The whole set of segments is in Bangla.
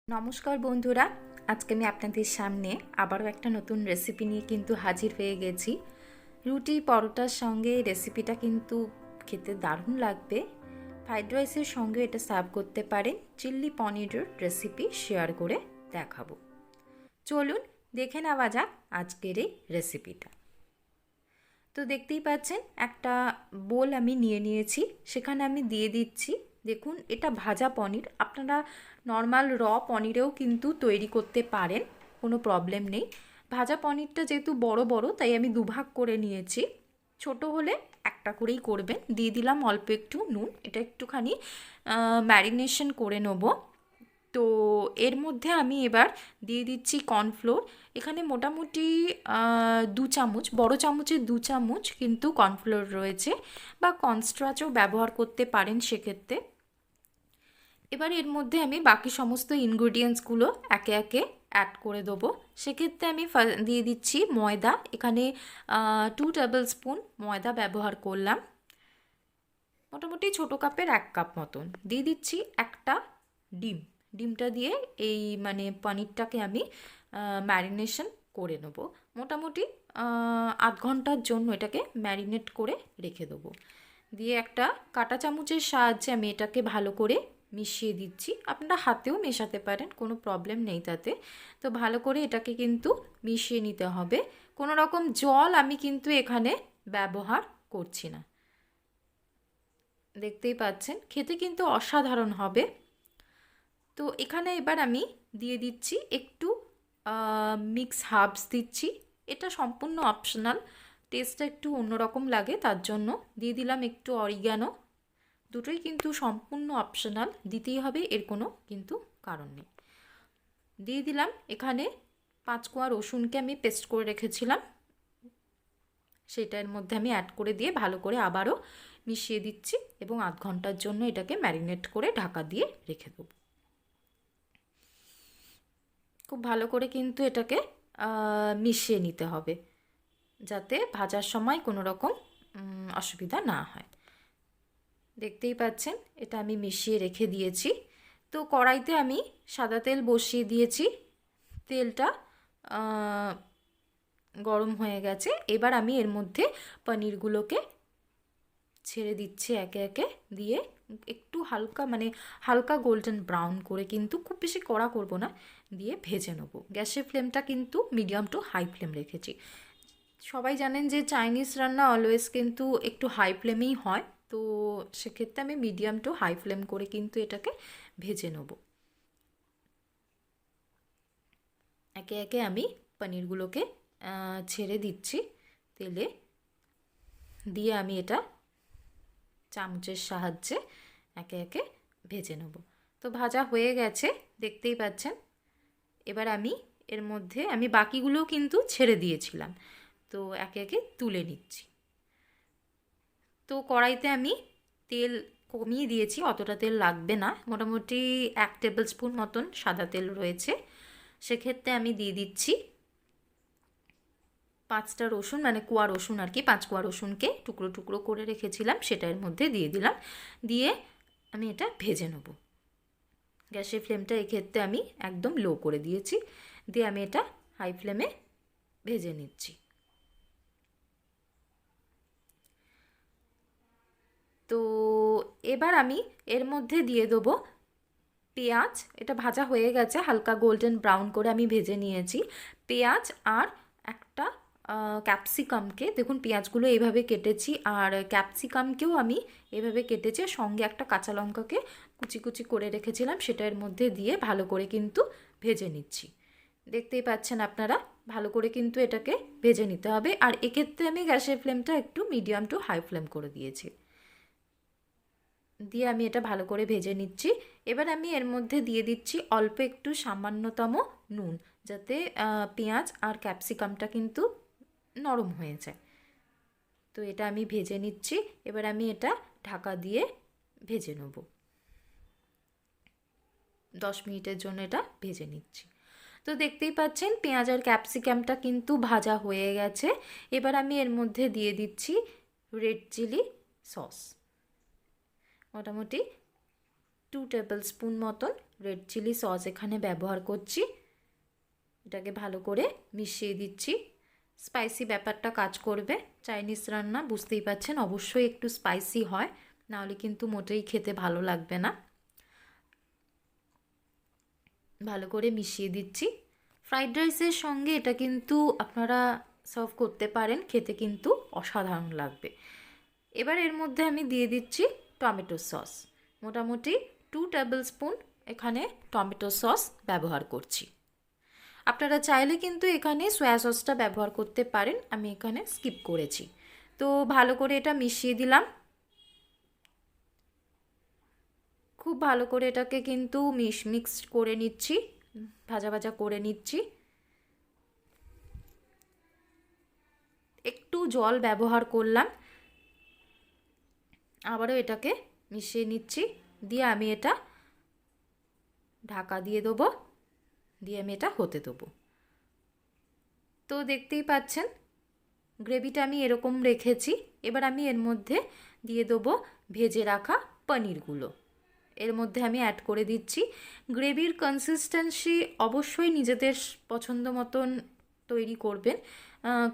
নমস্কার বন্ধুরা, আজকে আমি আপনাদের সামনে আবারও একটা নতুন রেসিপি নিয়ে কিন্তু হাজির হয়ে গেছি। রুটি পরোটার সঙ্গে এই রেসিপিটা কিন্তু খেতে দারুণ লাগবে। ফ্রাইড রাইসের সঙ্গে এটা সার্ভ করতে পারেন। চিল্লি পনিরের রেসিপি শেয়ার করে দেখাবো। চলুন দেখে নেওয়া যাক আজকের এই রেসিপিটা। তো দেখতেই পাচ্ছেন একটা বোল আমি নিয়ে নিয়েছি, সেখানে আমি দিয়ে দিচ্ছি, দেখুন এটা ভাজা পনির। আপনারা নর্মাল পনিরেও কিন্তু তৈরি করতে পারেন, কোনো প্রবলেম নেই। ভাজা পনিরটা যেহেতু বড় বড় তাই আমি দুভাগ করে নিয়েছি, ছোট হলে একটা করেই করবেন। দিয়ে দিলাম অল্প একটু নুন, এটা একটুখানি ম্যারিনেশন করে নেব। তো এর মধ্যে আমি এবার দিয়ে দিচ্ছি কর্নফ্লোর। এখানে মোটামুটি 2 চামচ, বড় চামচের 2 চামচ কিন্তু কর্নফ্লোর রয়েছে, বা কর্নস্টার্চও ব্যবহার করতে পারেন সেক্ষেত্রে। এবার এর মধ্যে আমি বাকি সমস্ত ইনগ্রেডিয়েন্টসগুলো একে একে অ্যাড করে দেবো। সেক্ষেত্রে আমি দিয়ে দিচ্ছি ময়দা। এখানে 2 টেবিল স্পুন ময়দা ব্যবহার করলাম। মোটামুটি ছোটো কাপের 1 কাপ মতন দিয়ে দিচ্ছি একটা ডিম। ডিমটা দিয়ে এই পনিরটাকে আমি ম্যারিনেশন করে নেব। মোটামুটি আধ ঘন্টার জন্য এটাকে ম্যারিনেট করে রেখে দেবো। দিয়ে একটা কাঁটা চামচের সাহায্যে আমি এটাকে ভালো করে মিশিয়ে দিচ্ছি। আপনারা হাতেও মেশাতে পারেন, কোনো প্রবলেম নেই তাতে। তো ভালো করে এটাকে কিন্তু মিশিয়ে নিতে হবে। কোনো রকম জল আমি কিন্তু এখানে ব্যবহার করছি না। দেখতেই পাচ্ছেন খেতে কিন্তু অসাধারণ হবে। তো এখানে এবার আমি দিয়ে দিচ্ছি একটু মিক্স হার্বস দিচ্ছি। এটা সম্পূর্ণ অপশনাল, টেস্টটা একটু অন্যরকম লাগে তার জন্য দিয়ে দিলাম একটু অরিগানো। দুটোই কিন্তু সম্পূর্ণ অপশনাল, দিতেই হবে, এর কোনো কিন্তু কারণ নেই। দিয়ে দিলাম এখানে 5 কোয়া রসুনকে আমি পেস্ট করে রেখেছিলাম, সেটার মধ্যে আমি অ্যাড করে দিয়ে ভালো করে আবারও মিশিয়ে দিচ্ছি এবং আধ ঘন্টার জন্য এটাকে ম্যারিনেট করে ঢাকা দিয়ে রেখে দেবো। খুব ভালো করে কিন্তু এটাকে মিশিয়ে নিতে হবে, যাতে ভাজার সময় কোনো রকম অসুবিধা না হয়। দেখতেই পাচ্ছেন এটা আমি মিশিয়ে রেখে দিয়েছি। তো কড়াইতে আমি সাদা তেল বসিয়ে দিয়েছি, তেলটা গরম হয়ে গেছে। এবার আমি এর মধ্যে পনিরগুলোকে ছেড়ে দিচ্ছি একে একে, দিয়ে একটু হালকা গোল্ডেন ব্রাউন করে, কিন্তু খুব বেশি কড়া করব না, দিয়ে ভেজে নেব। গ্যাসের ফ্লেমটা কিন্তু মিডিয়াম টু হাই ফ্লেম রেখেছি। সবাই জানেন যে চাইনিজ রান্না অলওয়েজ কিন্তু একটু হাই ফ্লেমেই হয়, তো সেক্ষেত্রে আমি মিডিয়াম টু হাই ফ্লেম করে কিন্তু এটাকে ভেজে নেব। একে একে আমি পনিরগুলোকে ছেড়ে দিচ্ছি তেলে, দিয়ে আমি এটা চামচের সাহায্যে একে একে ভেজে নেব। তো ভাজা হয়ে গেছে, দেখতেই পাচ্ছেন। এবার আমি এর মধ্যে বাকিগুলোও কিন্তু ছেড়ে দিয়েছিলাম, তো একে একে তুলে নিচ্ছি। তো কড়াইতে আমি তেল কমিয়ে দিয়েছি, অতটা তেল লাগবে না, মোটামুটি 1 টেবিল স্পুন মতন সাদা তেল রয়েছে। সেক্ষেত্রে আমি দিয়ে দিচ্ছি 5টা রসুন, কোয়া রসুন আর কি, 5 কোয়া রসুনকে টুকরো টুকরো করে রেখেছিলাম, সেটা এর মধ্যে দিয়ে দিলাম। দিয়ে আমি এটা ভেজে নেব। গ্যাসের ফ্লেমটা এক্ষেত্রে আমি একদম লো করে দিয়েছি, দিয়ে আমি এটা হাই ফ্লেমে ভেজে নিচ্ছি। তো এবার আমি এর মধ্যে দিয়ে দেবো পেঁয়াজ। এটা ভাজা হয়ে গেছে, হালকা গোল্ডেন ব্রাউন করে আমি ভেজে নিয়েছি। পেঁয়াজ আর একটা ক্যাপসিকামকে, দেখুন পেঁয়াজগুলো এইভাবে কেটেছি, আর ক্যাপসিকামকেও আমি এভাবে কেটেছি, সঙ্গে একটা কাঁচা লঙ্কাকে কুচি কুচি করে রেখেছিলাম, সেটা এর মধ্যে দিয়ে ভালো করে কিন্তু ভেজে নিচ্ছি। দেখতেই পাচ্ছেন আপনারা, ভালো করে কিন্তু এটাকে ভেজে নিতে হবে। আর এক্ষেত্রে আমি গ্যাসের ফ্লেমটা একটু মিডিয়াম টু হাই ফ্লেম করে দিয়েছি, দিয়ে আমি এটা ভালো করে ভেজে নিচ্ছি। এবার আমি এর মধ্যে দিয়ে দিচ্ছি অল্প একটু সামান্যতম নুন, যাতে পেঁয়াজ আর ক্যাপসিকামটা কিন্তু নরম হয়ে যায়। তো এটা আমি ভেজে নিচ্ছি। এবার আমি এটা ঢাকা দিয়ে ভেজে নেব। 10 মিনিটের জন্য এটা ভেজে নিচ্ছি। তো দেখতেই পাচ্ছেন পেঁয়াজ আর ক্যাপসিকামটা কিন্তু ভাজা হয়ে গেছে। এবার আমি এর মধ্যে দিয়ে দিচ্ছি রেড চিলি সস, মোটামুটি 2 টেবিল স্পুন মতন রেড চিলি সস এখানে ব্যবহার করছি। এটাকে ভালো করে মিশিয়ে দিচ্ছি। স্পাইসি ব্যাপারটা কাজ করবে, চাইনিজ রান্না বুঝতেই পাচ্ছেন অবশ্যই একটু স্পাইসি হয়, নাহলে কিন্তু মোটেই খেতে ভালো লাগবে না। ভালো করে মিশিয়ে দিচ্ছি। ফ্রাইড রাইসের সঙ্গে এটা কিন্তু আপনারা সার্ভ করতে পারেন, খেতে কিন্তু অসাধারণ লাগবে। এবার এর মধ্যে আমি দিয়ে দিচ্ছি টমেটো সস, মোটামুটি 2 টেবিল স্পুন এখানে টমেটো সস ব্যবহার করছি। আপনারা চাইলে কিন্তু এখানে সয়া সসটা ব্যবহার করতে পারেন, আমি এখানে স্কিপ করেছি। তো ভালো করে এটা মিশিয়ে দিলাম। খুব ভালো করে এটাকে কিন্তু মিক্স করে নিচ্ছি, ভাজা ভাজা করে নিচ্ছি। একটু জল ব্যবহার করলাম, আবারও এটাকে মিশিয়ে নিচ্ছি। দিয়ে আমি এটা ঢাকা দিয়ে দেবো, দিয়ে আমি এটা হতে দেবো। তো দেখতেই পাচ্ছেন গ্রেভিটা আমি এরকম রেখেছি। এবার আমি এর মধ্যে দিয়ে দেবো ভেজে রাখা পনিরগুলো, এর মধ্যে আমি অ্যাড করে দিচ্ছি। গ্রেভির কনসিস্টেন্সি অবশ্যই নিজেদের পছন্দ মতন তৈরি করবেন।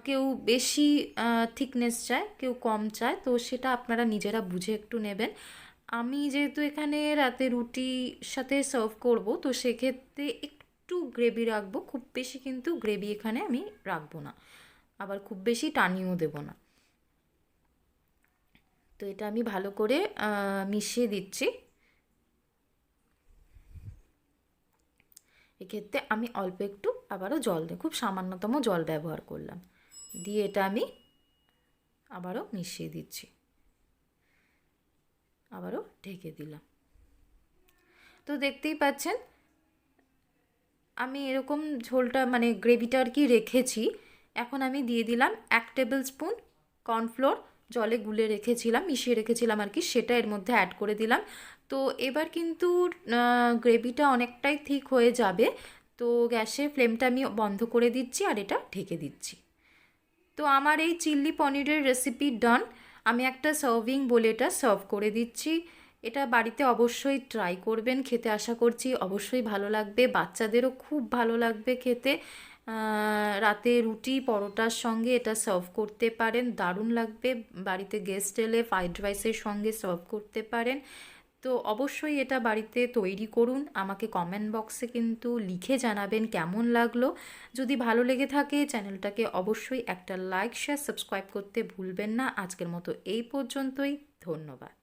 কেউ বেশি থিকনেস চায়, কেউ কম চায়, তো সেটা আপনারা নিজেরা বুঝে একটু নেবেন। আমি যেহেতু এখানে রাতে রুটির সাথে সার্ভ করব, তো সেক্ষেত্রে একটু গ্রেভি রাখবো, খুব বেশি কিন্তু গ্রেভি এখানে আমি রাখবো না, আবার খুব বেশি টানিও দেব না। তো এটা আমি ভালো করে মিশিয়ে দিচ্ছি। এক্ষেত্রে আমি অল্প একটু আবারও জল দিই, খুব সামান্যতম জল ব্যবহার করলাম, দিয়ে এটা আমি আবারও মিশিয়ে দিচ্ছি, আবারও ঢেকে দিলাম। তো দেখতেই পাচ্ছেন আমি এরকম ঝোলটা মানে গ্রেভিটা আর কি রেখেছি। এখন আমি দিয়ে দিলাম 1 টেবিল স্পুন কর্নফ্লোর, জলে গুলে রেখেছিলাম, মিশিয়ে রেখেছিলাম আর কি, সেটা এর মধ্যে অ্যাড করে দিলাম। তো এবার কিন্তু গ্রেভিটা অনেকটাই ঠিক হয়ে যাবে, তো গ্যাসের ফ্লেমটা আমি বন্ধ করে দিচ্ছি আর এটা ঢেকে দিচ্ছি। তো আমার এই চিল্লি পনিরের রেসিপি ডান। আমি একটা সার্ভিং বলে এটা সার্ভ করে দিচ্ছি। এটা বাড়িতে অবশ্যই ট্রাই করবেন, খেতে আশা করছি অবশ্যই ভালো লাগবে, বাচ্চাদেরও খুব ভালো লাগবে খেতে। রাতে রুটি পরোটার সঙ্গে এটা সার্ভ করতে পারেন, দারুণ লাগবে। বাড়িতে গেস্ট এলে ফ্রাইড রাইসের সঙ্গে সার্ভ করতে পারেন। তো অবশ্যই এটা বাড়িতে তৈরি করুন, আমাকে কমেন্ট বক্সে কিন্তু লিখে জানাবেন কেমন লাগলো। যদি ভালো লেগে থাকে চ্যানেলটাকে অবশ্যই একটা লাইক শেয়ার সাবস্ক্রাইব করতে ভুলবেন না। আজকের মতো এই পর্যন্তই, ধন্যবাদ।